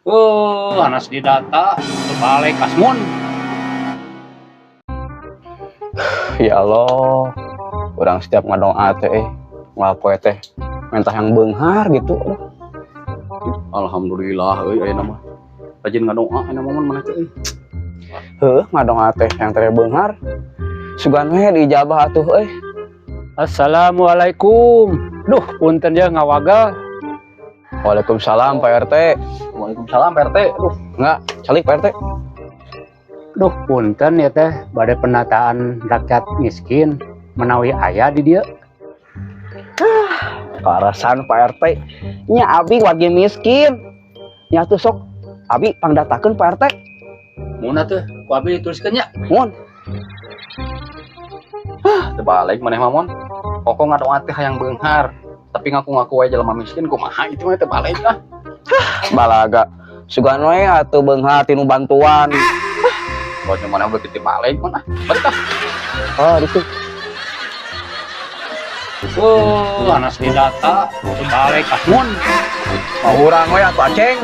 Anas di data, terbalik kasmun. Ya Allah, orang setiap ngadong teh ngelapoe teh mentah yang beunghar gitu. Alhamdulillah, ayo nama. Rajin ngadoa, ayo nama mana teh. Ngadong teh yang teh beunghar. Sugan we dijabah atuh euy. Assalamualaikum. Duh, punten ya ngawagal. Waalaikumsalam Pak RT. Waalaikumsalam Pak RT. Duh, Enggak, calik Pak RT. duh punten ya teh, badai penataan rakyat miskin menawi aya di dia. Karasan Pak RT. Nya abi warga miskin. Nya tuh sok abi pangdatakeun Pak RT. Mun teh, ku abi dituliskeun nya. Mun. Terbalik maneh mamon. Pokok ngadoa teh hayang beunghar. Tapi ngaku-ngaku wae jelema miskin kumaha itu mah terbalik ah. Balaga. Sugan we atuh beunghar tinu bantuan. Pokoknya mana udah kita balik mana? Balik ah. Oh, itu. Anas di data, terbalik kasmun. Mau urang we atuh aceng.